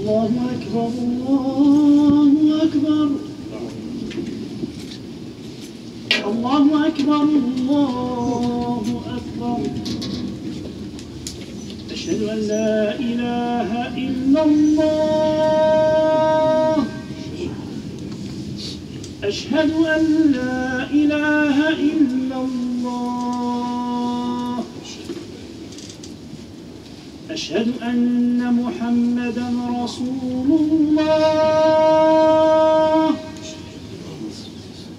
الله أكبر الله أكبر الله أكبر الله أكبر أشهد أن لا إله إلا الله أشهد أن لا إله إلا الله أشهد أن محمدا رسول الله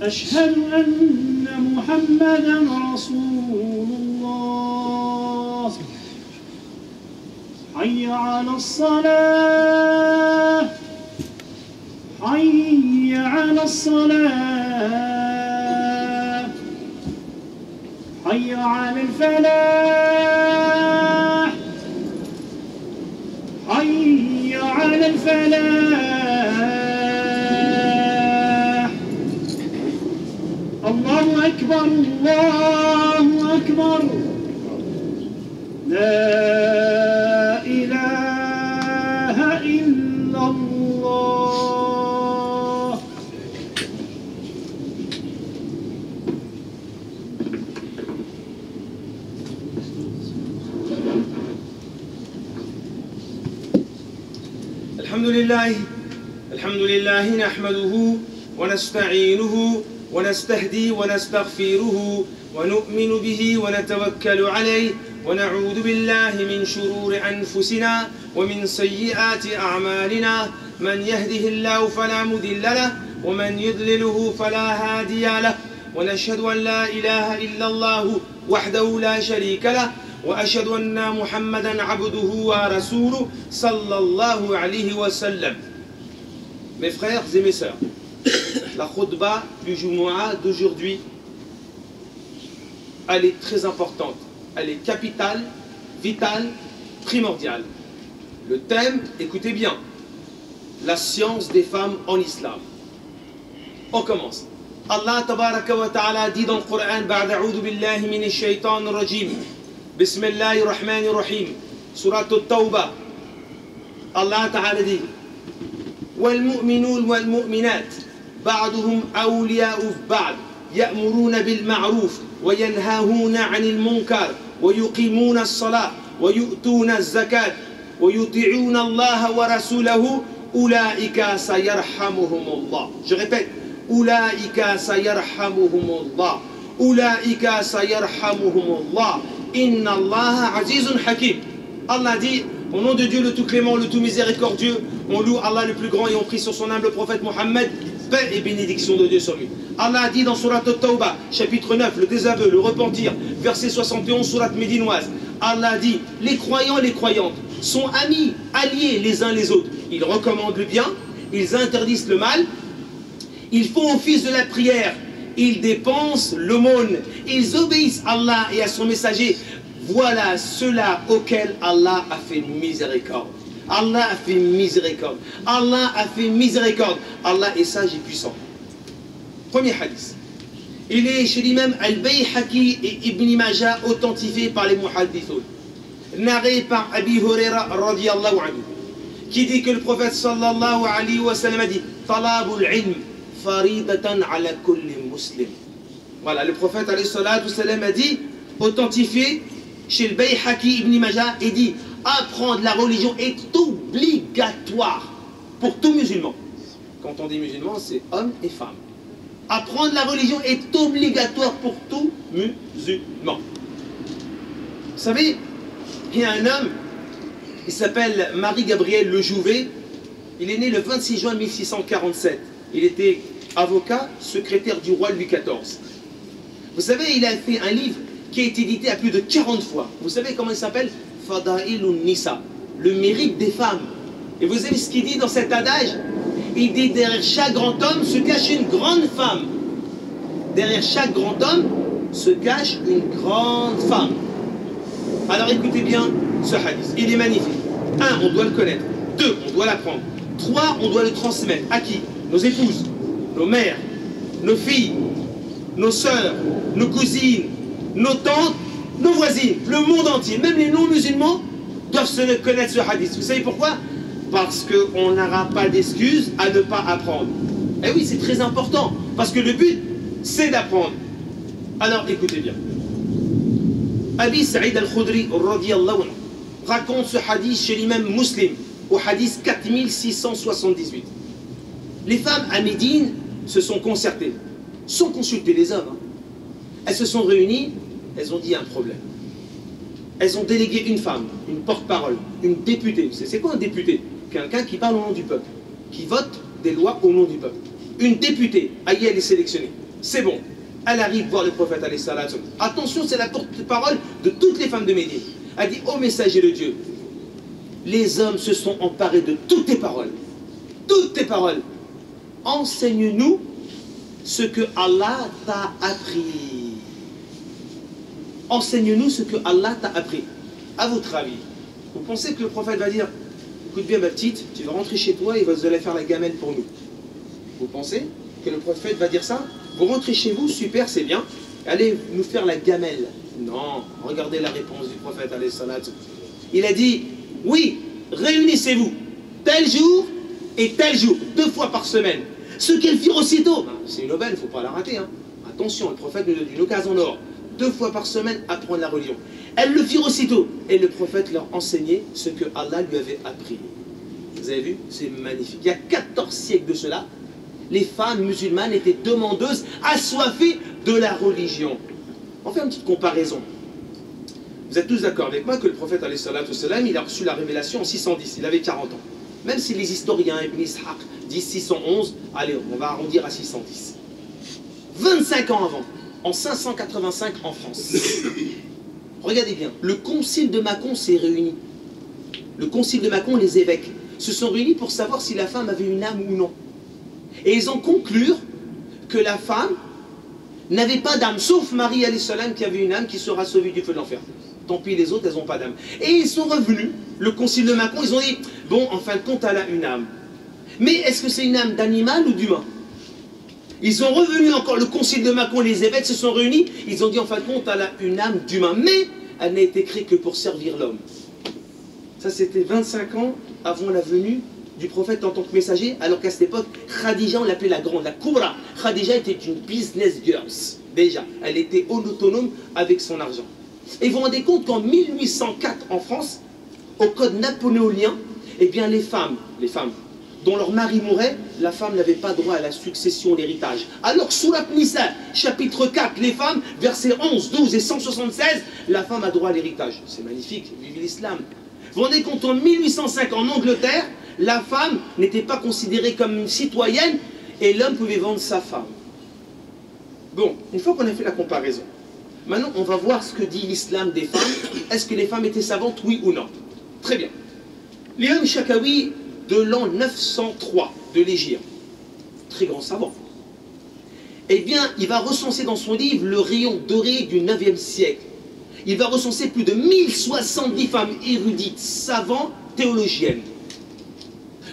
أشهد أن محمدا رسول الله حي على الصلاة حي على الصلاة حي على الفلاح حي على الفلاح الله أكبر الله أكبر لا إله إلا الله الحمد لله نحمده ونستعينه ونستهدي ونستغفره ونؤمن به ونتوكل عليه ونعوذ بالله من شرور أنفسنا ومن سيئات أعمالنا من يهده الله فلا مضل له ومن يضلله فلا هادي له ونشهد أن لا إله إلا الله وحده لا شريك له وأشهد أن محمدا عبده ورسوله صلى الله عليه وسلم. Mes frères et mes sœurs, la khutba du Jumu'ah d'aujourd'hui, elle est très importante, elle est capitale, vitale, primordiale. Le thème, écoutez bien, la science des femmes en islam. On commence. Allah tabaraka wa ta'ala dit dans le Coran, ba'da a'udhu billahi minash shaitanir rajim, bismillahir rahmanir rahim, surat at-Tawbah. Allah ta'ala dit, والمؤمنون والمؤمنات بعضهم أولياء بعض يأمرون بالمعروف وينهون عن المنكر ويقيمون الصلاة ويؤتون الزكاة ويطيعون الله ورسوله أولئك سيرحمهم الله. Je répète, أولئك سيرحمهم الله أولئك سيرحمهم الله إن الله عزيز حكيم. Allah dit, au nom de Dieu le tout clément, le tout miséricordieux, on loue Allah le plus grand et on prie sur son humble prophète Mohammed, paix et bénédiction de Dieu sur lui. Allah dit dans Surat At-Tawbah, chapitre 9, le désaveu, le repentir, verset 71, Surat médinoise. Allah dit, les croyants et les croyantes sont amis, alliés les uns les autres. Ils recommandent le bien, ils interdisent le mal, ils font office de la prière, ils dépensent l'aumône, ils obéissent à Allah et à son messager. Voilà ceux-là auxquels Allah a fait miséricorde. Allah a fait miséricorde. Allah a fait miséricorde. Allah est sage et puissant. Premier hadith. Il est chez l'imam Al-Bayhaqi et Ibn Majah, authentifié par les muhaddithoun. Narré par Abi Huraira radiyallahu anhu, qui dit que le prophète sallallahu alayhi wa sallam a dit Talabul ilm faridatan ala kulli muslim. Voilà, le prophète alayhi salatu sallam a dit, authentifié chez le Bayhaqi Ibn Majah, et dit apprendre la religion est obligatoire pour tout musulman. Quand on dit musulman, c'est hommes et femmes. Apprendre la religion est obligatoire pour tout musulman. Vous savez, il y a un homme, il s'appelle Marie-Gabriel Le Jouvet. Il est né le 26 juin 1647. Il était avocat, secrétaire du roi Louis XIV. Vous savez, il a fait un livre qui a été édité à plus de 40 fois. Vous savez comment il s'appelle? Fadailun Nisa, le mérite des femmes. Et vous savez ce qu'il dit dans cet adage? Il dit, derrière chaque grand homme se cache une grande femme. Derrière chaque grand homme se cache une grande femme. Alors écoutez bien ce hadith, il est magnifique. 1, on doit le connaître. 2, on doit l'apprendre. 3, on doit le transmettre. À qui? Nos épouses, nos mères, nos filles, nos sœurs, nos cousines, nos tantes, nos voisines, le monde entier, même les non-musulmans doivent se connaître ce hadith. Vous savez pourquoi? Parce qu'on n'aura pas d'excuse à ne pas apprendre. Et oui, c'est très important, parce que le but, c'est d'apprendre. Alors, écoutez bien. Abi Saïd al-Khudri, radiyallahu anhu, raconte ce hadith chez l'imam Muslim, au hadith 4678. Les femmes à Médine se sont concertées, sans consulter les hommes. Elles se sont réunies, elles ont dit un problème. Elles ont délégué une femme, une porte-parole, une députée. C'est quoi un député? Quelqu'un qui parle au nom du peuple, qui vote des lois au nom du peuple. Une députée, aïe, elle est sélectionnée. C'est bon. Elle arrive voir le prophète, alayhi salatu. Attention, c'est la porte-parole de toutes les femmes de Médine. Elle dit, ô messager de Dieu, les hommes se sont emparés de toutes tes paroles. Toutes tes paroles. Enseigne-nous ce que Allah t'a appris. Enseigne-nous ce que Allah t'a appris. À votre avis, vous pensez que le prophète va dire, écoute bien ma petite, tu vas rentrer chez toi et vous allez faire la gamelle pour nous. Vous pensez que le prophète va dire ça? Vous rentrez chez vous, super, c'est bien. Allez nous faire la gamelle. Non, regardez la réponse du prophète, alayhi salatu. Il a dit, oui, réunissez-vous tel jour et tel jour, 2 fois par semaine. Ce qu'elles firent aussitôt, c'est une aubaine, il ne faut pas la rater. Hein. Attention, le prophète nous donne une occasion d'or. 2 fois par semaine, apprendre la religion. Elles le firent aussitôt. Et le prophète leur enseignait ce que Allah lui avait appris. Vous avez vu? C'est magnifique. Il y a 14 siècles de cela, les femmes musulmanes étaient demandeuses, assoiffées de la religion. On fait une petite comparaison. Vous êtes tous d'accord avec moi que le prophète, alayhi salatu wassalam, il a reçu la révélation en 610, il avait 40 ans. Même si les historiens, Ibn Ishaq, disent 611, allez, on va arrondir à 610. 25 ans avant, en 585 en France. Regardez bien, le concile de Mâcon s'est réuni. Le concile de Mâcon, les évêques, se sont réunis pour savoir si la femme avait une âme ou non. Et ils ont conclu que la femme n'avait pas d'âme, sauf Marie alayhi salam qui avait une âme qui sera sauvée du feu de l'enfer. Tant pis, les autres, elles n'ont pas d'âme. Et ils sont revenus, le concile de Mâcon, ils ont dit, bon, en fin de compte, elle a une âme. Mais est-ce que c'est une âme d'animal ou d'humain? Ils sont revenus encore, le concile de Mâcon, les évêques se sont réunis, ils ont dit, en fin de compte, elle a une âme d'humain. Mais elle n'a été créée que pour servir l'homme. Ça, c'était 25 ans avant la venue du prophète en tant que messager, alors qu'à cette époque, Khadija, on l'appelait la grande, la Kubra. Khadija était une business girl, déjà. Elle était autonome avec son argent. Et vous vous rendez compte qu'en 1804, en France, au code napoléonien, eh bien les femmes dont leur mari mourait, la femme n'avait pas droit à la succession, l'héritage. Alors, Surat Nisa, chapitre 4, les femmes, versets 11, 12 et 176, la femme a droit à l'héritage. C'est magnifique, vive l'islam. Vous vous rendez compte, en 1805, en Angleterre, la femme n'était pas considérée comme une citoyenne et l'homme pouvait vendre sa femme. Bon, une fois qu'on a fait la comparaison, maintenant on va voir ce que dit l'islam des femmes. Est-ce que les femmes étaient savantes, oui ou non? Très bien. L'imam Shakawi de l'an 903 de l'Égypte, très grand savant, eh bien, il va recenser dans son livre le rayon doré du 9e siècle. Il va recenser plus de 1070 femmes érudites, savantes, théologiennes.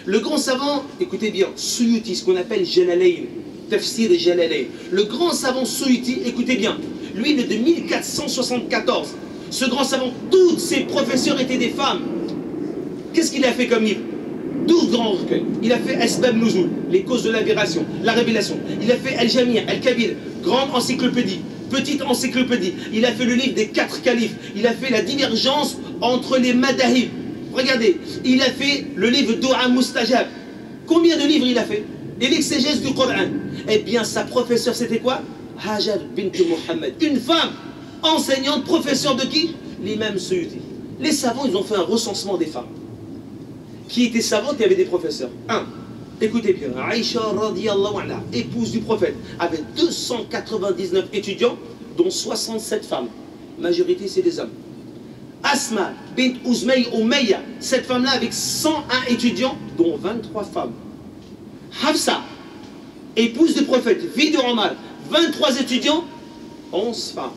Le grand savant, écoutez bien, Suyuti, ce qu'on appelle Jalalayn, Tafsir et Jalalayn. Le grand savant Suyuti, écoutez bien, lui il est de 1474. Ce grand savant, tous ses professeurs étaient des femmes. Qu'est-ce qu'il a fait comme livre? 12 grands recueils. Il a fait Asbab Nuzul, les causes de l'aberration, la révélation. Il a fait Al-Jamir, Al-Kabir, grande encyclopédie, petite encyclopédie. Il a fait le livre des 4 califes. Il a fait la divergence entre les madahib. Regardez, il a fait le livre Do'a Mustajab. Combien de livres il a fait? Et l'exégèse du Coran. Eh bien, sa professeure, c'était quoi? Hajar bint Muhammad. Une femme, enseignante, professeure de qui? L'imam Suyuti. Les savants, ils ont fait un recensement des femmes qui étaient savantes et avaient des professeurs. 1. Écoutez bien, Aïcha radiyallahu anha, épouse du prophète, avait 299 étudiants, dont 67 femmes. Majorité, c'est des hommes. Asma bint Uzmay Umayya, cette femme-là avec 101 étudiants, dont 23 femmes. Hafsa, épouse du prophète, fille de Omar, 23 étudiants, 11 femmes.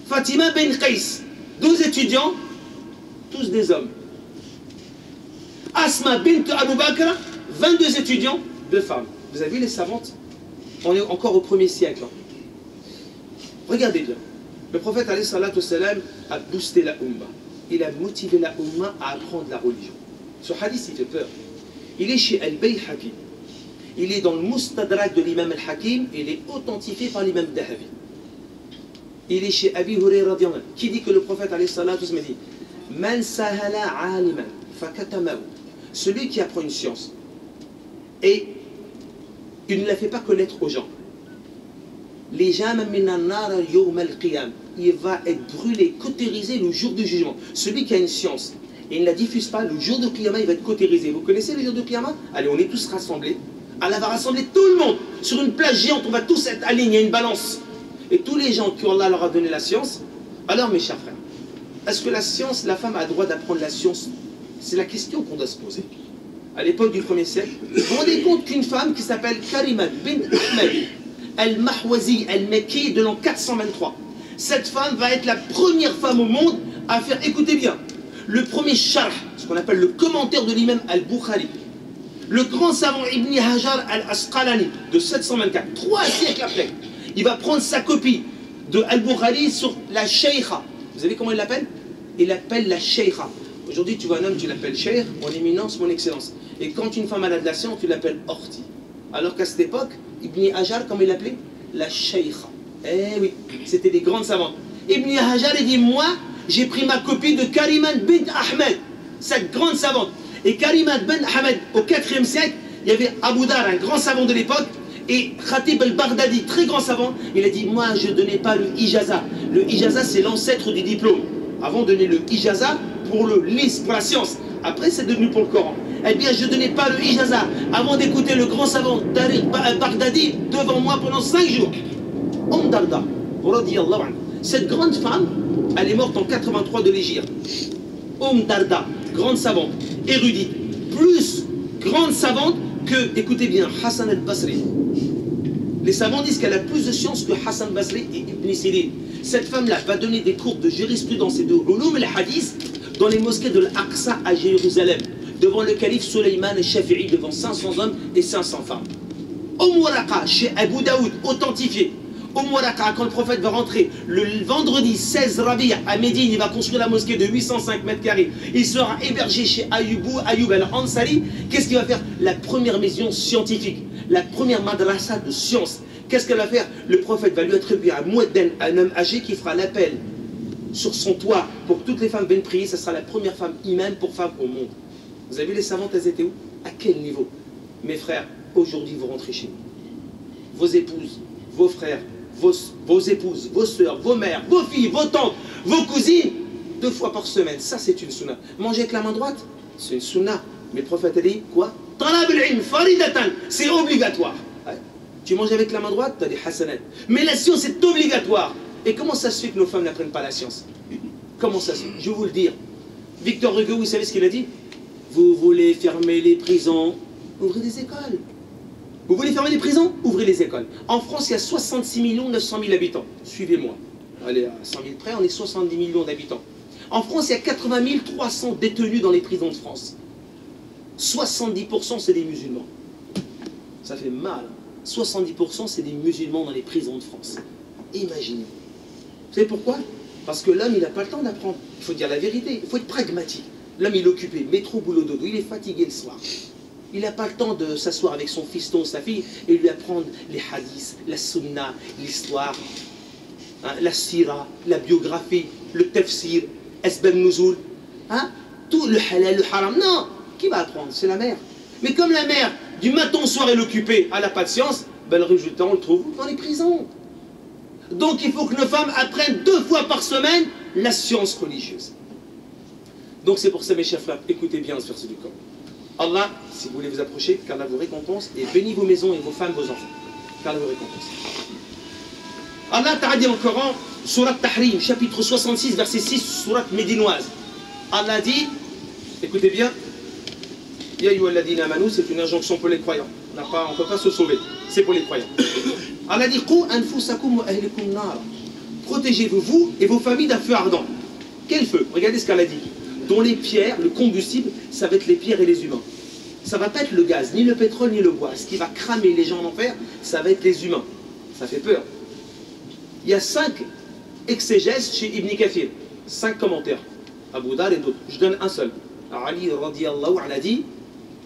Fatima bin Qais, 12 étudiants, tous des hommes. Asma bint Abu Bakr, 22 étudiants, 2 femmes. Vous avez vu les savantes? On est encore au 1er siècle. Regardez bien. Le prophète alayhi salatu wassalam a boosté la Ummah. Il a motivé la Ummah à apprendre la religion. Ce hadith, il fait peur. Il est chez Al-Bayhaqi. Il est dans le Mustadrak de l'imam Al-Hakim et il est authentifié par l'imam Dahabi. Il est chez Abi Hurayra qui dit que le prophète alayhi salatu wasallam dit Man sahala aliman fakatamahu. Celui qui apprend une science et il ne la fait pas connaître aux gens. Les gens il va être brûlé, cautérisé le jour du jugement. Celui qui a une science et il ne la diffuse pas, le jour de Qiyamah, il va être cautérisé. Vous connaissez le jour de Qiyamah? Allez, on est tous rassemblés. Allah va rassembler tout le monde sur une plage géante, on va tous être alignés, il y a une balance. Et tous les gens qui Allah leur a donné la science, alors mes chers frères, est-ce que la science, la femme a le droit d'apprendre la science? C'est la question qu'on doit se poser. À l'époque du 1er siècle, vous vous rendez compte qu'une femme qui s'appelle Karimat bin Ahmed al-Mahwazi al-Makki de l'an 423, cette femme va être la première femme au monde à faire, écoutez bien, le premier sharh, ce qu'on appelle le commentaire de l'imam al-Bukhari, le grand savant Ibn Hajar al-Asqalani de 724, 3 siècles après, il va prendre sa copie de al-Bukhari sur la Sheikha. Vous savez comment il l'appelle? Il l'appelle la Sheikha. Aujourd'hui, tu vois un homme, tu l'appelles Cheikh, mon éminence, mon excellence. Et quand une femme a de la science, tu l'appelles Orti. Alors qu'à cette époque, Ibn Hajar, comment il l'appelait? La Sheikha. Eh oui, c'était des grandes savantes. Ibn Hajar, il dit, moi, j'ai pris ma copie de Karimat bin Ahmed, cette grande savante. Et Karimat bin Ahmed, au 4e siècle, il y avait Abu Dar, un grand savant de l'époque, et Khatib al-Baghdadi, très grand savant, il a dit, moi, je ne donnais pas le ijaza. Le ijaza, c'est l'ancêtre du diplôme. Avant, on donnait le ijaza pour le lis, pour la science. Après, c'est devenu pour le Coran. Eh bien, je ne donnais pas le ijaza avant d'écouter le grand savant Tariq al-Baghdadi devant moi pendant 5 jours. Darda, radiyallahu anhu. Cette grande femme, elle est morte en 83 de l'Hégire. Darda, grande savante, érudite, plus grande savante que, écoutez bien, Hassan al-Basri. Les savants disent qu'elle a plus de science que Hassan al-Basri et Ibn Sirin. Cette femme-là va donner des cours de jurisprudence et de ulum al-hadith dans les mosquées de l'Aqsa à Jérusalem, devant le calife Sulayman et Shafi'i, devant 500 hommes et 500 femmes. Waraqa, chez Abu Daoud, authentifié. Waraqa, quand le prophète va rentrer le vendredi 16 Rabi' à Médine, il va construire la mosquée de 805 mètres carrés. Il sera hébergé chez Ayyub al-Ansari. Qu'est-ce qu'il va faire? La première maison scientifique, la première madrasa de science. Qu'est-ce qu'elle va faire? Le prophète va lui attribuer un muaddan, un homme âgé qui fera l'appel sur son toit pour que toutes les femmes viennent prier. Ce sera la première femme imam pour femmes au monde. Vous avez vu les savantes, elles étaient où? À quel niveau? Mes frères, aujourd'hui vous rentrez chez vous. Vos épouses, vos frères, vos épouses, vos soeurs, vos mères, vos filles, vos tantes, vos cousines, 2 fois par semaine. Ça, c'est une sunna. Manger avec la main droite, c'est une sunna. Mais le prophète a dit quoi? C'est obligatoire. Tu manges avec la main droite, tu as des hasanat. Mais la science est obligatoire. Et comment ça se fait que nos femmes n'apprennent pas la science? Comment ça se fait? Je vais vous le dire. Victor Hugo, vous savez ce qu'il a dit? Vous voulez fermer les prisons, ouvrez des écoles. Vous voulez fermer les prisons, ouvrez les écoles. En France, il y a 66 900 000 habitants. Suivez-moi. Allez, à 100 000 près, on est 70 millions d'habitants. En France, il y a 80 300 détenus dans les prisons de France. 70% c'est des musulmans. Ça fait mal. 70% c'est des musulmans dans les prisons de France. Imaginez. Vous savez pourquoi? Parce que l'homme, il n'a pas le temps d'apprendre. Il faut dire la vérité, il faut être pragmatique. L'homme, il est occupé, métro, boulot, dodo, il est fatigué le soir. Il n'a pas le temps de s'asseoir avec son fiston, sa fille, et lui apprendre les hadiths, la sunna, l'histoire, hein, la sira, la biographie, le tafsir, asbab nuzul, hein, tout le halal, le haram. Non, qui va apprendre? C'est la mère. Mais comme la mère, du matin au soir, elle est occupée, elle n'a pas de science, ben le résultat, on le trouve dans les prisons. Donc il faut que nos femmes apprennent 2 fois par semaine la science religieuse. Donc c'est pour ça, mes chers frères, écoutez bien ce verset du Coran. Allah, si vous voulez vous approcher, qu'Allah vous récompense, et bénit vos maisons et vos femmes, vos enfants. Qu'Allah vous récompense. Allah t'a dit dans le Coran, Surat Tahrim, chapitre 66, verset 6, Surat médinoise. Allah dit, écoutez bien, Ya ayyuhalladhina amanu, c'est une injonction pour les croyants. On ne peut pas se sauver, c'est pour les croyants. Allah dit, Qu anfusakum wa ahlikum nar. Protégez-vous, vous et vos familles d'un feu ardent. Quel feu? Regardez ce qu'Allah dit. Dont les pierres, le combustible, ça va être les pierres et les humains. Ça ne va pas être le gaz, ni le pétrole, ni le bois. Ce qui va cramer les gens en enfer, ça va être les humains. Ça fait peur. Il y a 5 exégèses chez Ibn Kathir. 5 commentaires. Abu Dar et d'autres. Je donne un seul. Ali radiallahu anhu a dit,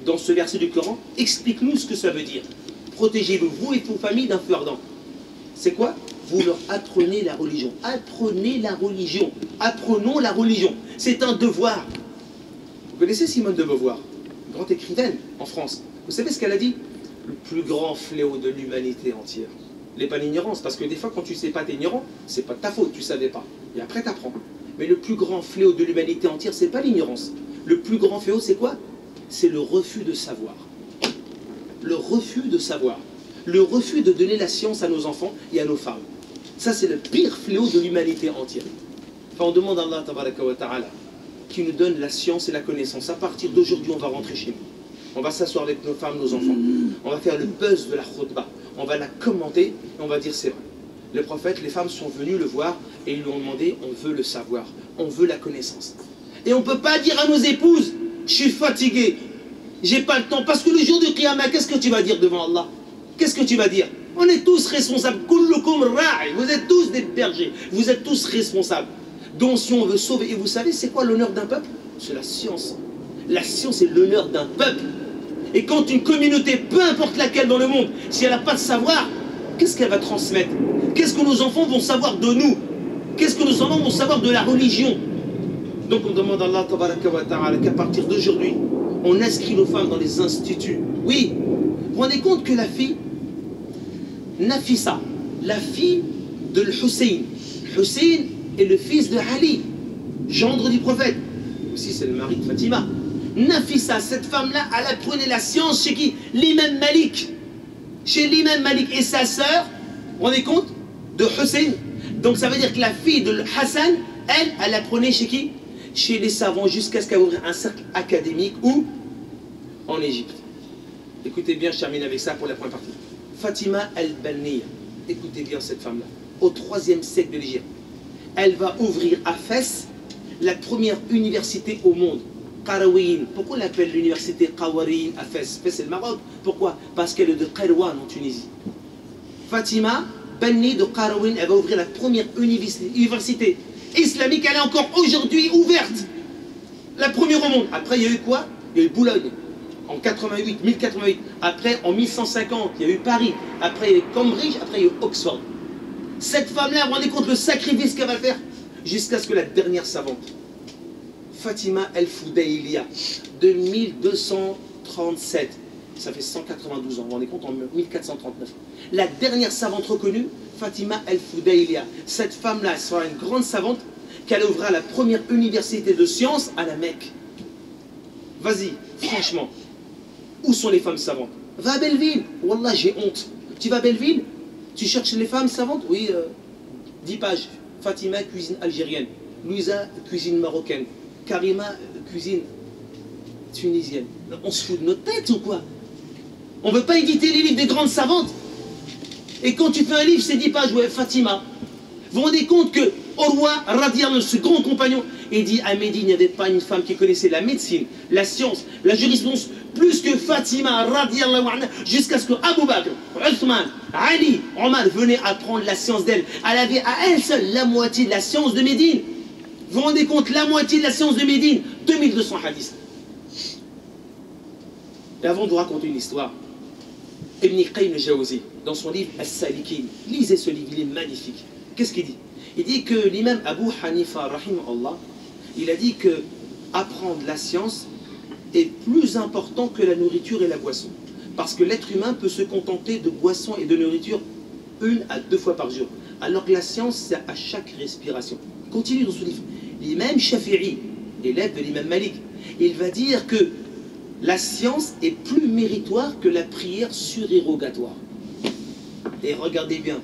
dans ce verset du Coran, explique-nous ce que ça veut dire. Protégez-vous, vous et vos familles, d'un feu ardent. C'est quoi? Vous leur apprenez la religion. Apprenez la religion. Apprenons la religion. C'est un devoir. Vous connaissez Simone de Beauvoir, grande écrivaine en France. Vous savez ce qu'elle a dit? Le plus grand fléau de l'humanité entière. n'est pas l'ignorance, parce que des fois quand tu ne sais pas, t'es ignorant, c'est pas de ta faute, tu ne savais pas. Et après tu apprends. Mais le plus grand fléau de l'humanité entière, c'est pas l'ignorance. Le plus grand fléau, c'est quoi? C'est le refus de savoir. Le refus de savoir. Le refus de donner la science à nos enfants et à nos femmes. Ça, c'est le pire fléau de l'humanité entière. Enfin, on demande à Allah tabaraka wa ta'ala qui nous donne la science et la connaissance. À partir d'aujourd'hui, on va rentrer chez nous. On va s'asseoir avec nos femmes, nos enfants. On va faire le buzz de la khutbah. On va la commenter et on va dire c'est vrai. Le prophète, les femmes sont venues le voir et ils lui ont demandé, on veut le savoir, on veut la connaissance. Et on ne peut pas dire à nos épouses, je suis fatigué, j'ai pas le temps. Parce que le jour du Qiyamah, qu'est-ce que tu vas dire devant Allah? Qu'est-ce que tu vas dire? On est tous responsables. Kullukum ra'i. Vous êtes tous des bergers. Vous êtes tous responsables. Donc si on veut sauver, et vous savez c'est quoi l'honneur d'un peuple? C'est la science. La science est l'honneur d'un peuple. Et quand une communauté, peu importe laquelle dans le monde, si elle n'a pas de savoir, qu'est-ce qu'elle va transmettre? Qu'est-ce que nos enfants vont savoir de nous? Qu'est-ce que nos enfants vont savoir de la religion? Donc on demande à Allah tabaraka wa ta'ala qu'à partir d'aujourd'hui, on inscrit nos femmes dans les instituts. Oui, vous vous rendez compte que la fille, Nafisa, la fille de Hussein. Hussein est le fils de Ali, gendre du prophète. Aussi c'est le mari de Fatima. Nafisa, cette femme-là, elle apprenait la science chez qui? L'imam Malik. Chez l'imam Malik et sa sœur, vous vous rendez compte? De Hussein. Donc ça veut dire que la fille de Hassan, elle apprenait chez qui? Chez les savants, jusqu'à ce qu'elle ouvre un cercle académique. Où? En Égypte. Écoutez bien, je termine avec ça pour la première partie. Fatima al-Banniya, écoutez bien cette femme-là, au 3e siècle de l'Égypte. Elle va ouvrir à Fès la première université au monde. Qarawiyyin. Pourquoi on l'appelle l'université Qarawiyyin à Fès? Fès c'est le Maroc. Pourquoi? Parce qu'elle est de Qayrouan en Tunisie. Fatima Banni de Qarawiyyin, elle va ouvrir la première université islamique. Elle est encore aujourd'hui ouverte. La première au monde. Après il y a eu quoi? Il y a eu Boulogne. En 88, 1088, après en 1150, il y a eu Paris, après il y a eu Cambridge, après il y a eu Oxford. Cette femme-là, vous vous rendez compte le sacrifice qu'elle va faire jusqu'à ce que la dernière savante, Fatima el-Foudayliya, de 1237, ça fait 192 ans, vous vous rendez compte, en 1439. La dernière savante reconnue, Fatima el-Foudayliya. Cette femme-là sera une grande savante qu'elle ouvrira la première université de sciences à la Mecque. Vas-y, franchement. Où sont les femmes savantes? Va à Belleville. Wallah, j'ai honte. Tu vas à Belleville? Tu cherches les femmes savantes? Oui, 10 pages. Fatima, cuisine algérienne. Louisa, cuisine marocaine. Karima, cuisine tunisienne. On se fout de notre tête ou quoi? On ne veut pas éditer les livres des grandes savantes. Et quand tu fais un livre, c'est 10 pages. Ouais, Fatima. Vous vous rendez compte que au roi, radiallahu, ce grand compagnon, il dit à Médine, il n'y avait pas une femme qui connaissait la médecine, la science, la jurisprudence, plus que Fatima, radiallahu anha, jusqu'à ce que Abu Bakr, Uthman, Ali, Omar venaient apprendre la science d'elle. Elle avait à elle seule la moitié de la science de Médine. Vous vous rendez compte, la moitié de la science de Médine, 2200 hadiths. Et avant de vous raconter une histoire, Ibn Qayyim al-Jawzi, dans son livre As-Salikin, lisez ce livre, il est magnifique. Qu'est-ce qu'il dit? Il dit que l'imam Abu Hanifa, rahimahullah, il a dit que apprendre la science est plus important que la nourriture et la boisson. Parce que l'être humain peut se contenter de boissons et de nourriture 1 à 2 fois par jour. Alors que la science, c'est à chaque respiration. Continue dans ce livre. L'imam Shafi'i, élève de l'imam Malik, il va dire que la science est plus méritoire que la prière surérogatoire. Et regardez bien,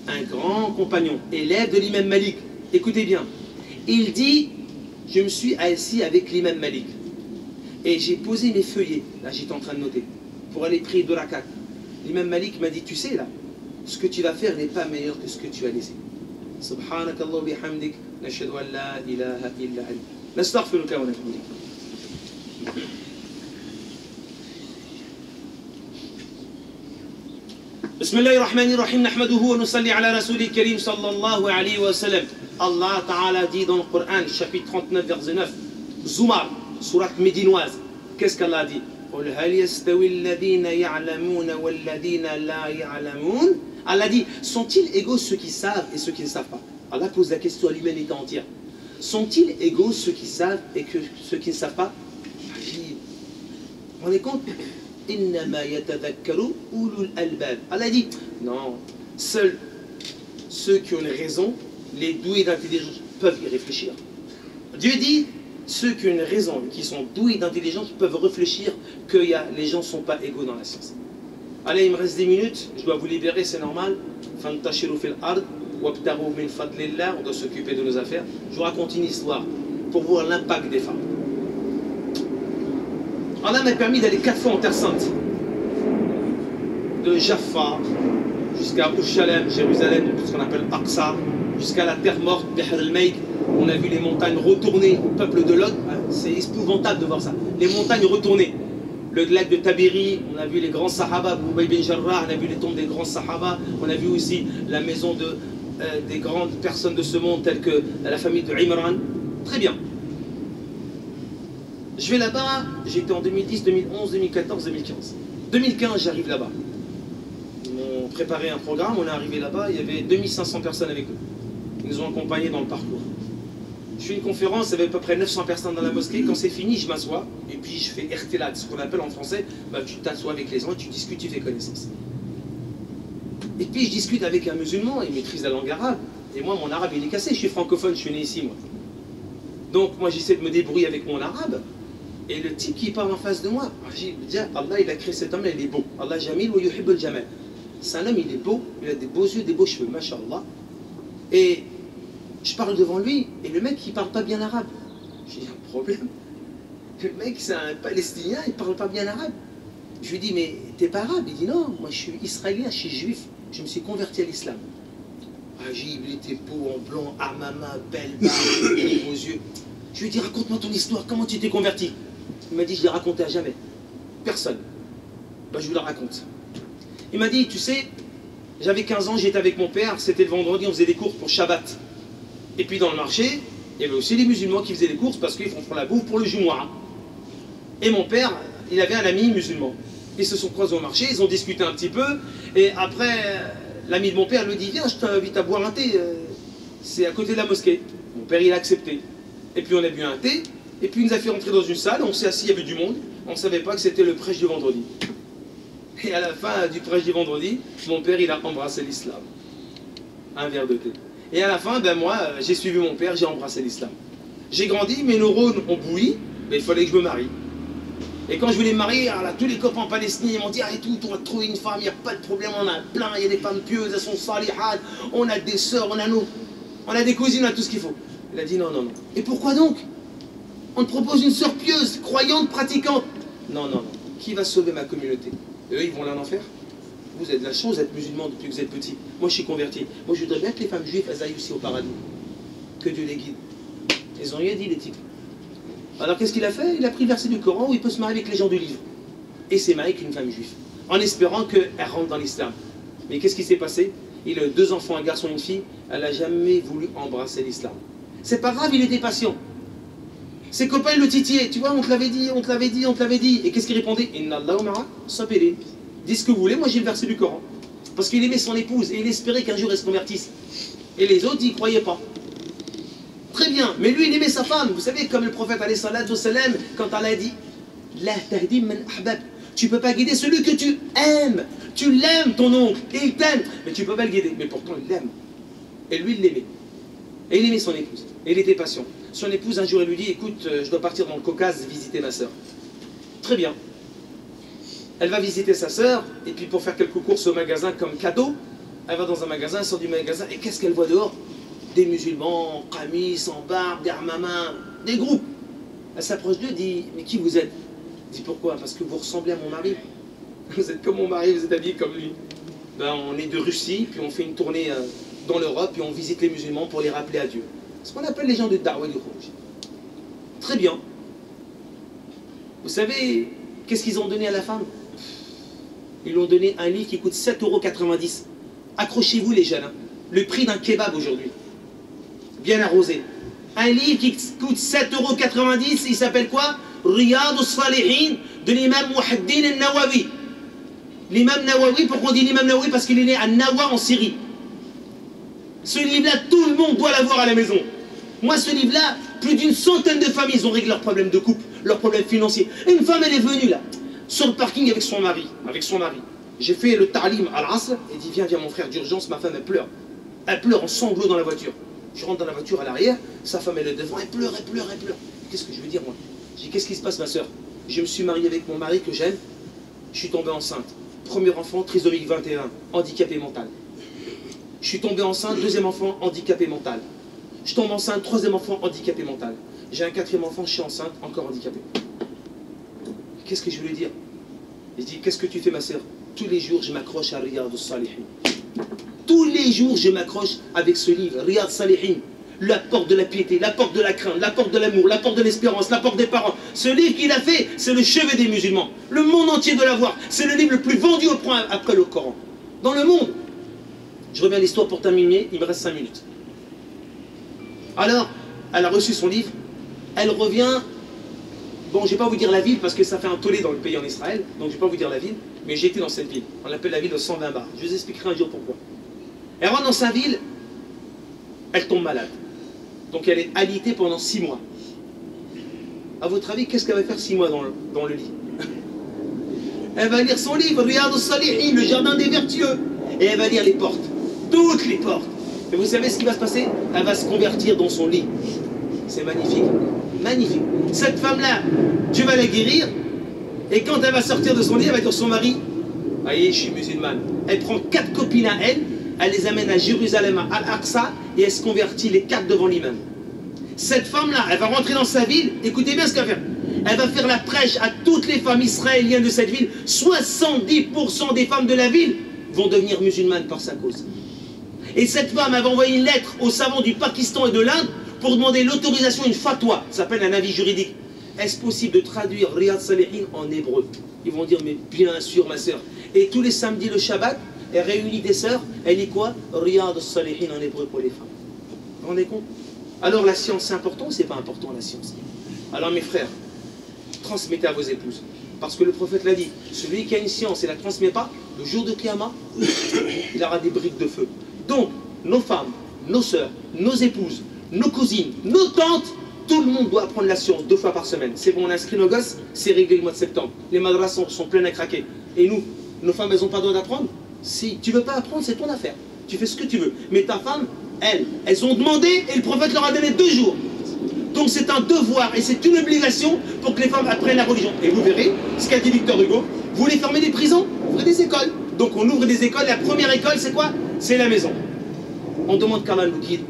un grand compagnon, élève de l'imam Malik, écoutez bien, il dit, je me suis assis avec l'imam Malik et j'ai posé mes feuillets, là j'étais en train de noter, pour aller prier 2 rakat. L'imam Malik m'a dit, tu sais là, ce que tu vas faire n'est pas meilleur que ce que tu as laissé. Subhanakallah bihamdik, nashhadu an la ilaha illa anta, nastaghfiruka wa natubu ilayk. بسم الله الرحمن الرحيم نحمده ونصلي على رسول الكريم صلى الله عليه وسلم. Allah Ta'ala dit dans le Coran, chapitre 39, verset 9, Zumar, sourate médinoise. Qu'est-ce qu'Allah a dit? Allah dit, sont-ils égaux ceux qui savent et ceux qui ne savent pas? Allah pose la question à l'humanité entière. Sont-ils égaux ceux qui savent et ceux qui ne savent pas? Vous vous rendez compte? Allah dit, non, seuls ceux qui ont une raison, les doués d'intelligence, peuvent y réfléchir. Dieu dit, ceux qui ont une raison, qui sont doués d'intelligence, peuvent réfléchir que les gens ne sont pas égaux dans la science. Allez, il me reste 10 minutes, je dois vous libérer, c'est normal. On doit s'occuper de nos affaires. Je vous raconte une histoire pour voir l'impact des femmes. Allah m'a permis d'aller 4 fois en Terre Sainte. De Jaffa jusqu'à Urushalem, Jérusalem, ce qu'on appelle Aqsa, jusqu'à la terre morte, Behr el-Meik. On a vu les montagnes retournées au peuple de Lot. C'est épouvantable de voir ça. Les montagnes retournées. Le lac de Taberi, on a vu les grands Sahaba, Ubay bin Jarrah, on a vu les tombes des grands Sahaba. On a vu aussi la maison des grandes personnes de ce monde, telles que la famille de Imran. Très bien. Je vais là-bas, j'étais en 2010, 2011, 2014, 2015. 2015, j'arrive là-bas. Ils m'ont préparé un programme, on est arrivé là-bas, il y avait 2500 personnes avec eux. Ils nous ont accompagnés dans le parcours. Je fais une conférence, il y avait à peu près 900 personnes dans la mosquée. Quand c'est fini, je m'assois et puis je fais irtilat, ce qu'on appelle en français, tu t'assois avec les gens, tu discutes, tu fais connaissance. Et puis je discute avec un musulman, il maîtrise la langue arabe. Et moi, mon arabe, il est cassé, je suis francophone, je suis né ici, moi. Donc moi, j'essaie de me débrouiller avec mon arabe. Et le type qui parle en face de moi, je dis, Allah, il a créé cet homme-là, il est beau. Allah jamil wa yuhib al-jamal. C'est un homme, il est beau, il a des beaux yeux, des beaux cheveux, mashallah. Et je parle devant lui, et le mec, il parle pas bien arabe. J'ai dit, un problème. Le mec, c'est un Palestinien, il parle pas bien arabe. Je lui dis, mais t'es pas arabe? Il dit, non, moi je suis israélien, je suis juif, je me suis converti à l'islam. Agib, il était beau en blanc, armama, belle barbe, des beaux yeux. Je lui ai dit, raconte-moi ton histoire, comment tu t'es converti? Il m'a dit, je l'ai raconté à jamais. Personne. Je vous la raconte. Il m'a dit, tu sais, j'avais 15 ans, j'étais avec mon père, c'était le vendredi, on faisait des courses pour Shabbat. Et puis dans le marché, il y avait aussi les musulmans qui faisaient les courses parce qu'ils font la bouffe pour le Jumu'ah. Et mon père, il avait un ami musulman. Ils se sont croisés au marché, ils ont discuté un petit peu, et après, l'ami de mon père lui dit, viens, je t'invite à boire un thé, c'est à côté de la mosquée. Mon père, il a accepté. Et puis on a bu un thé, et puis il nous a fait rentrer dans une salle, on s'est assis, il y avait du monde, on ne savait pas que c'était le prêche du vendredi. Et à la fin du prêche du vendredi, mon père, il a embrassé l'islam. Un verre de thé. Et à la fin, moi, j'ai suivi mon père, j'ai embrassé l'islam. J'ai grandi, mes neurones ont bouilli, mais il fallait que je me marie. Et quand je voulais me marier, alors là, tous les copains palestiniens m'ont dit, ah, et tout, on va trouver une femme, il n'y a pas de problème, on a plein, il y a des femmes pieuses, elles sont salihat, on a des sœurs, on a des cousines, on a tout ce qu'il faut. Il a dit, non, non, non. Et pourquoi donc? On te propose une sœur pieuse, croyante, pratiquante. Non, non, non. Qui va sauver ma communauté? Eux, ils vont aller en enfer? Vous avez de la chance d'être musulman depuis que vous êtes petit. Moi, je suis converti. Moi, je voudrais bien que les femmes juives, elles aillent aussi au paradis. Que Dieu les guide. Ils ont rien dit, les types. Alors, qu'est-ce qu'il a fait? Il a pris le verset du Coran où il peut se marier avec les gens du livre. Et s'est marié avec une femme juive. En espérant qu'elle rentre dans l'islam. Mais qu'est-ce qui s'est passé? Il a 2 enfants, un garçon et une fille. Elle n'a jamais voulu embrasser l'islam. C'est pas grave, il était patient. Ses copains le titillaient. Tu vois, on te l'avait dit, on te l'avait dit, on te l'avait dit. Et qu'est-ce qu'il répondait? Inna Allahu ma'a sabirin. Dis ce que vous voulez, moi j'ai le verset du Coran. Parce qu'il aimait son épouse et il espérait qu'un jour elle se convertisse. Et les autres, ils ne croyaient pas. Très bien, mais lui, il aimait sa femme. Vous savez, comme le prophète alayhi salatu wassalam, quand Allah a dit La tahdi man ahbab. Tu ne peux pas guider celui que tu aimes. Tu l'aimes, ton oncle, et il t'aime. Mais tu ne peux pas le guider. Mais pourtant, il l'aime. Et lui, il l'aimait. Et il aimait son épouse. Et il était patient. Son épouse, un jour, elle lui dit Écoute, je dois partir dans le Caucase visiter ma soeur. Très bien. Elle va visiter sa sœur, et puis pour faire quelques courses au magasin comme cadeau, elle va dans un magasin, elle sort du magasin, et qu'est-ce qu'elle voit dehors? Des musulmans, en camis, en barbe, des armamins, des groupes. Elle s'approche d'eux et dit, mais qui vous êtes? Elle dit, pourquoi? Parce que vous ressemblez à mon mari. Vous êtes comme mon mari, vous êtes habillés comme lui. Ben, on est de Russie, puis on fait une tournée dans l'Europe, puis on visite les musulmans pour les rappeler à Dieu. Ce qu'on appelle les gens de Da'wa du Khuruj. Très bien. Vous savez, qu'est-ce qu'ils ont donné à la femme? Ils lui ont donné un lit qui coûte 7,90 €. Accrochez-vous les jeunes, hein. Le prix d'un kebab aujourd'hui. Bien arrosé. un livre qui coûte 7,90 €, il s'appelle quoi? Riyad al-Salihin de l'imam Muhaddin al-Nawawi. L'imam Nawawi, pourquoi on dit l'imam Nawawi? Parce qu'il est né à Nawa en Syrie. Ce livre-là, tout le monde doit l'avoir à la maison. Moi, ce livre-là, plus d'une centaine de familles ont réglé leurs problèmes de couple, leurs problèmes financiers. Une femme, elle est venue là, sur le parking avec son mari. J'ai fait le ta'lim à l'Asr, et dit viens mon frère, d'urgence, ma femme elle pleure. Elle pleure en sanglots dans la voiture. Je rentre dans la voiture à l'arrière, sa femme elle est devant, elle pleure. Qu'est-ce que je veux dire moi? Je dis qu'est-ce qui se passe ma soeur? Je me suis marié avec mon mari que j'aime, je suis tombé enceinte. Premier enfant, trisomie 21, handicapé mental. Je suis tombé enceinte, deuxième enfant, handicapé mental. Je tombe enceinte, troisième enfant, handicapé mental. J'ai un quatrième enfant, je suis enceinte, encore handicapé. Qu'est-ce que je veux lui dire? Je dis, qu'est-ce que tu fais ma soeur? Tous les jours, je m'accroche à Riyad al-Salihin. Tous les jours, je m'accroche avec ce livre, Riyad al-Salihin. La porte de la piété, la porte de la crainte, la porte de l'amour, la porte de l'espérance, la porte des parents. Ce livre qu'il a fait, c'est le chevet des musulmans. Le monde entier doit l'avoir. C'est le livre le plus vendu au point après le Coran. Dans le monde. Je reviens à l'histoire pour terminer, il me reste 5 minutes. Alors, elle a reçu son livre, elle revient. Bon, je ne vais pas vous dire la ville parce que ça fait un tollé dans le pays en Israël, donc je ne vais pas vous dire la ville, mais j'ai été dans cette ville. On l'appelle la ville de 120 bars. Je vous expliquerai un jour pourquoi. Elle rentre dans sa ville, elle tombe malade. Donc elle est alitée pendant 6 mois. À votre avis, qu'est-ce qu'elle va faire 6 mois dans le lit? Elle va lire son livre, Riyad al-Salihin, le jardin des vertueux. Et elle va lire les portes, toutes les portes. Et vous savez ce qui va se passer? Elle va se convertir dans son lit. C'est magnifique. Magnifique. Cette femme-là, tu vas la guérir. Et quand elle va sortir de son lit, elle va dire à son mari, voyez, je suis musulmane. Elle prend 4 copines à elle les amène à Jérusalem, à Al-Aqsa, et elle se convertit les 4 devant l'imam. Cette femme-là, elle va rentrer dans sa ville, écoutez bien ce qu'elle va faire. Elle va faire la prêche à toutes les femmes israéliennes de cette ville. 70% des femmes de la ville vont devenir musulmanes par sa cause. Et cette femme, elle va envoyer une lettre aux savants du Pakistan et de l'Inde pour demander l'autorisation, une fatwa, ça s'appelle un avis juridique. Est-ce possible de traduire Riyad al-Salihin en hébreu? Ils vont dire, mais bien sûr ma sœur. Et tous les samedis, le Shabbat, elle réunit des sœurs, elle dit quoi? Riyad al-Salihin en hébreu pour les femmes. Vous vous rendez compte? Alors la science, c'est important ou c'est pas important la science? Alors mes frères, transmettez à vos épouses. Parce que le prophète l'a dit, celui qui a une science et la transmet pas, le jour de Qiyamah, il aura des briques de feu. Donc, nos femmes, nos sœurs, nos épouses, nos cousines, nos tantes, tout le monde doit apprendre la science 2 fois par semaine. C'est bon, on inscrit nos gosses, c'est réglé le mois de septembre. Les madrasas sont pleines à craquer. Et nous, nos femmes, elles n'ont pas le droit d'apprendre? Si tu ne veux pas apprendre, c'est ton affaire. Tu fais ce que tu veux. Mais ta femme, elles ont demandé et le prophète leur a donné 2 jours. Donc c'est un devoir et c'est une obligation pour que les femmes apprennent la religion. Et vous verrez, ce qu'a dit Victor Hugo, vous voulez fermer des prisons, ouvrez des écoles. Donc on ouvre des écoles, la première école c'est quoi? C'est la maison. On demande qu'Allah nous guide.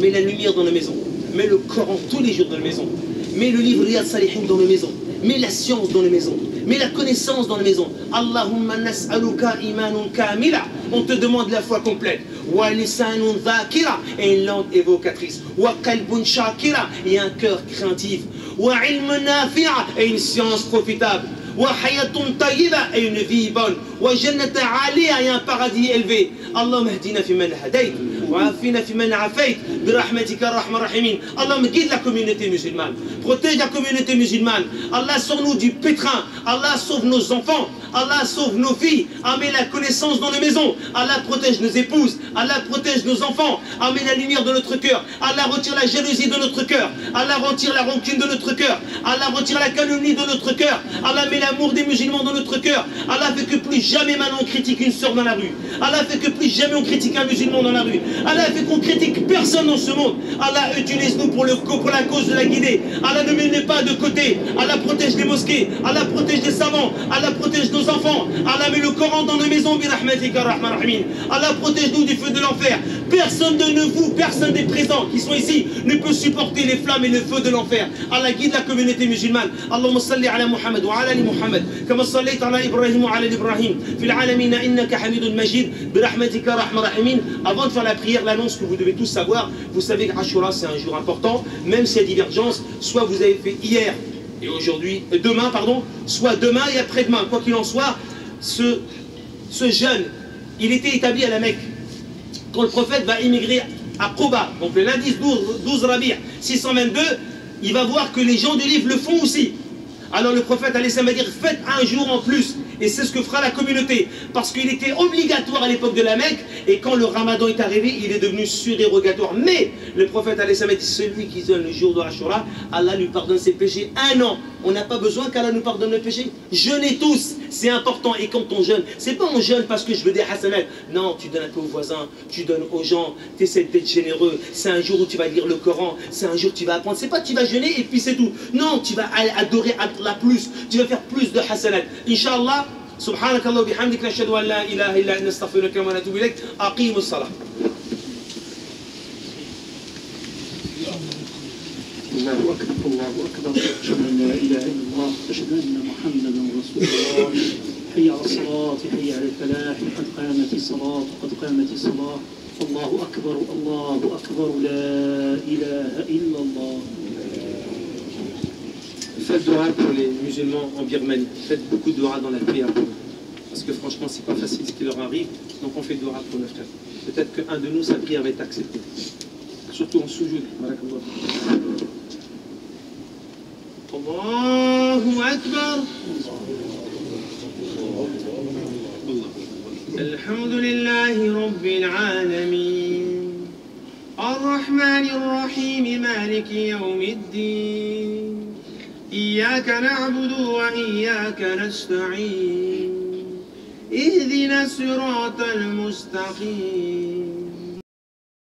Mets la lumière dans nos maisons. Mets le Coran tous les jours dans nos maisons. Mets le livre Riyad al-Salihin dans nos maisons. Mets la science dans les maisons. Mets la connaissance dans les maisons. Allahumma nas'aluka imanun kamila. On te demande la foi complète. Wa lisanun dhakira, et une langue évocatrice. Wa qalbun shakira, et un cœur craintif. Wa ilmun nafi'a, et une science profitable. Wa hayatun tayyiba, et une vie bonne. Wa jannata aliya, et un paradis élevé. Allahumma hdina fi man hadayt. Wa afina fi man afayt. Birahmatika rahman rahimin. Allahumma guide la communauté musulmane. Protège la communauté musulmane. Allah sauve-nous du pétrin. Allah sauve nos enfants. Allah sauve nos filles. Amène la connaissance dans nos maisons. Allah protège nos épouses. Allah protège nos enfants. Amène la lumière de notre cœur. Allah retire la jalousie de notre cœur. Allah retire la rancune de notre cœur. Allah retire la calomnie de notre cœur. Allah met l'amour des musulmans dans notre cœur. Allah fait que plus jamais maintenant on critique une sœur dans la rue. Allah fait que plus jamais on critique un musulman dans la rue. Allah fait qu'on critique personne dans ce monde. Allah utilise-nous pour la cause de la guidée. Allah ne met pas de côté. Allah protège les mosquées. Allah protège les savants. Allah protège nos enfants. Allah met le Coran dans nos maisons. Allah protège-nous du feu de l'enfer. Personne de vous, personne des présents qui sont ici ne peut supporter les flammes et le feu de l'enfer. Allah guide la communauté musulmane. Allahumma salli ala Muhammad wa ala ali Muhammad kama sallayta ala Ibrahim wa ala Ibrahim fil alamin innaka hamidun majid birahmatika rahman rahimin. Avant de faire la prière, l'annonce que vous devez tous savoir, vous savez que Ashura c'est un jour important, même s'il y a divergence, soit vous avez fait hier et aujourd'hui, demain pardon, soit demain et après-demain, quoi qu'il en soit, ce jeûne, il était établi à la Mecque. Quand le prophète va émigrer à Quba, donc le lundi 12 Rabi' 622, il va voir que les gens du livre le font aussi. Alors le prophète allait va dire faites un jour en plus, et c'est ce que fera la communauté, parce qu'il était obligatoire à l'époque de la Mecque, et quand le Ramadan est arrivé, il est devenu surérogatoire. Mais le prophète allait dit celui qui donne le jour de Ashura, Allah lui pardonne ses péchés 1 an. On n'a pas besoin qu'Allah nous pardonne les péchés. Jeûnez tous, c'est important. Et quand on jeûne, c'est pas on jeûne parce que je veux des hasanat. Non, tu donnes un peu aux voisins, tu donnes aux gens, tu essaies d'être généreux. C'est un jour où tu vas lire le Coran, c'est un jour où tu vas apprendre. C'est pas tu vas jeûner et puis c'est tout. Non, tu vas adorer Allah plus, tu vas faire plus de hasanat. Inch'Allah, subhanakallah wa bihamdik, nashhadu an la ilaha illa anta astaghfiruka wa atubu ilayk. Aqimus salah. الله أكبر الله أكبر أشهد أن لا إله إلا الله أشهد أن محمدا رسول الله حي على الصلاة حي على الفلاح قد قامت الصلاة قد قامت الصلاة الله أكبر لا إله إلا الله. Faites dua pour les musulmans en Birmanie. Faites beaucoup de dua dans la prière pour eux. Parce que franchement, c'est pas facile ce qui leur arrive. Donc on fait dua pour nos frères. Peut-être qu'un de nous, sa prière va être acceptée. Surtout en soujoud. Allahu Akbar. Alhamdulillahi Rabbil Alamin. Ar-Rahman Ar-Rahim Maliki Yawmiddin. إياك نعبد وإياك نستعين اهدنا الصراط المستقيم